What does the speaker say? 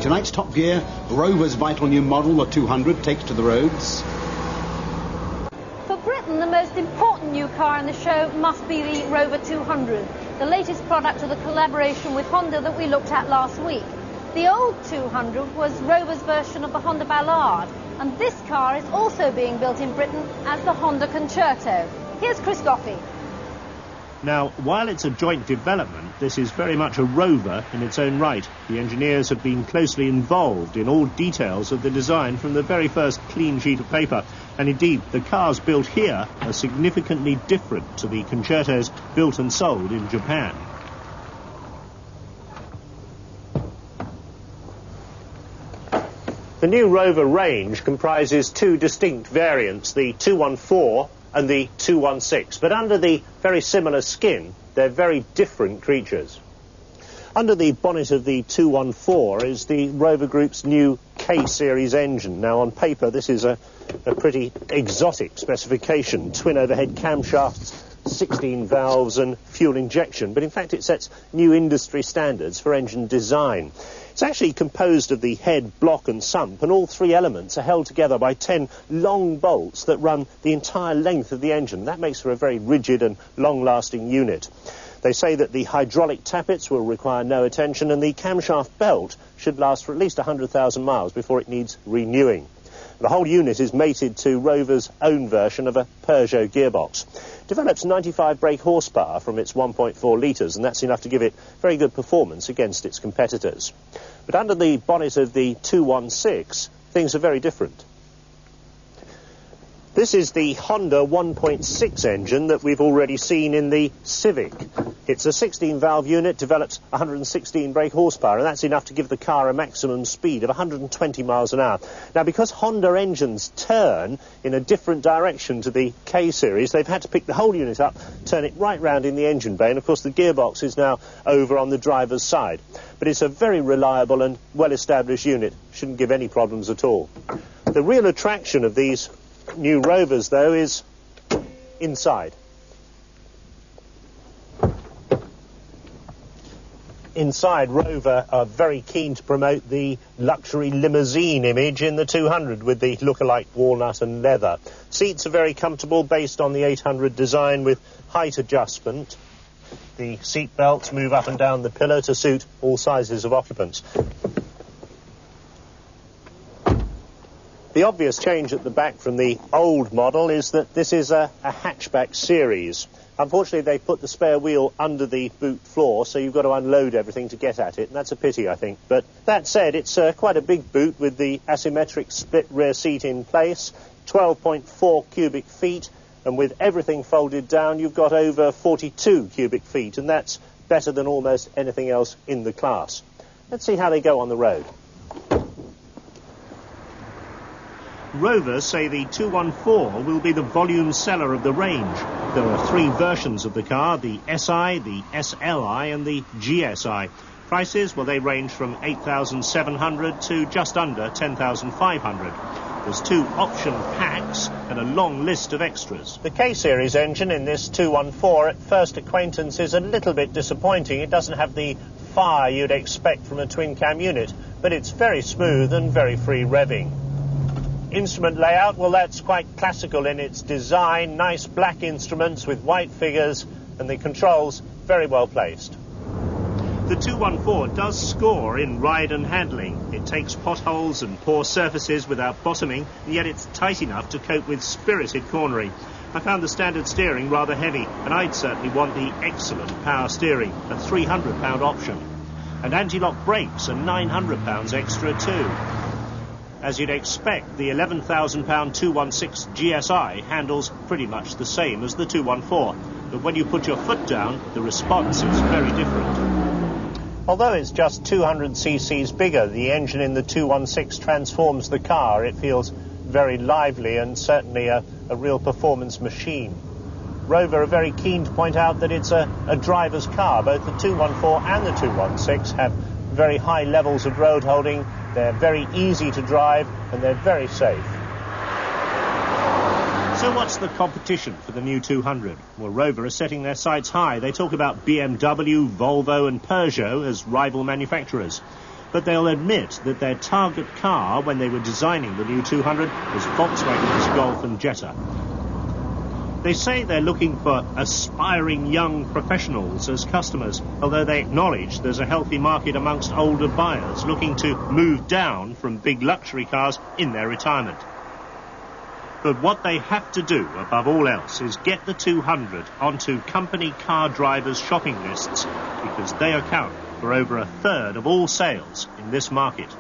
tonight's Top Gear, Rover's vital new model, the 200, takes to the roads. For Britain, the most important new car in the show must be the Rover 200, the latest product of the collaboration with Honda that we looked at last week. The old 200 was Rover's version of the Honda Ballard, and this car is also being built in Britain as the Honda Concerto. Here's Chris Goffey. Now, while it's a joint development, this is very much a Rover in its own right. The engineers have been closely involved in all details of the design from the very first clean sheet of paper. And indeed, the cars built here are significantly different to the Concertos built and sold in Japan. The new Rover range comprises two distinct variants, the 214 and the 216, but under the very similar skin, they're very different creatures. Under the bonnet of the 214 is the Rover Group's new K-Series engine. Now, on paper, this is a pretty exotic specification. Twin overhead camshafts, 16 valves and fuel injection, but in fact it sets new industry standards for engine design. It's actually composed of the head, block and sump, and all three elements are held together by 10 long bolts that run the entire length of the engine. That makes for a very rigid and long-lasting unit. They say that the hydraulic tappets will require no attention, and the camshaft belt should last for at least 100,000 miles before it needs renewing. The whole unit is mated to Rover's own version of a Peugeot gearbox. It develops 95 brake horsepower from its 1.4 litres, and that's enough to give it very good performance against its competitors. But under the bonnet of the 216, things are very different. This is the Honda 1.6 engine that we've already seen in the Civic. It's a 16-valve unit, develops 116 brake horsepower, and that's enough to give the car a maximum speed of 120 miles an hour. Now, because Honda engines turn in a different direction to the K-Series, they've had to pick the whole unit up, turn it right round in the engine bay, and of course the gearbox is now over on the driver's side. But it's a very reliable and well-established unit. Shouldn't give any problems at all. The real attraction of these new Rovers, though, is inside. Inside, Rover are very keen to promote the luxury limousine image in the 200 with the look-alike walnut and leather. Seats are very comfortable, based on the 800 design with height adjustment. The seat belts move up and down the pillar to suit all sizes of occupants. The obvious change at the back from the old model is that this is a hatchback series. Unfortunately, they put the spare wheel under the boot floor, so you've got to unload everything to get at it, and that's a pity, I think. But that said, it's quite a big boot with the asymmetric split rear seat in place, 12.4 cubic feet, and with everything folded down, you've got over 42 cubic feet, and that's better than almost anything else in the class. Let's see how they go on the road. Rovers say the 214 will be the volume seller of the range. There are three versions of the car, the SI, the SLI and the GSI. Prices, well, they range from $8,700 to just under $10,500. There's two option packs and a long list of extras. The K-Series engine in this 214 at first acquaintance is a little bit disappointing. It doesn't have the fire you'd expect from a twin-cam unit, but it's very smooth and very free revving. Instrument layout, well, that's quite classical in its design. Nice black instruments with white figures, and the controls very well placed. The 214 does score in ride and handling. It takes potholes and poor surfaces without bottoming, and yet it's tight enough to cope with spirited cornering. I found the standard steering rather heavy, and I'd certainly want the excellent power steering, a £300 option. And anti-lock brakes are £900 extra too. As you'd expect, the £11,000 216 GSI handles pretty much the same as the 214, but when you put your foot down, the response is very different. Although it's just 200 cc's bigger, the engine in the 216 transforms the car. It feels very lively and certainly a real performance machine. Rover are very keen to point out that it's a driver's car. Both the 214 and the 216 have very high levels of road holding. They're very easy to drive and they're very safe. So what's the competition for the new 200? Well, Rover are setting their sights high. They talk about BMW, Volvo and Peugeot as rival manufacturers. but they'll admit that their target car when they were designing the new 200 was Volkswagen's Golf and Jetta. They say they're looking for aspiring young professionals as customers, although they acknowledge there's a healthy market amongst older buyers looking to move down from big luxury cars in their retirement. But what they have to do, above all else, is get the 200 onto company car drivers' shopping lists, because they account for over a third of all sales in this market.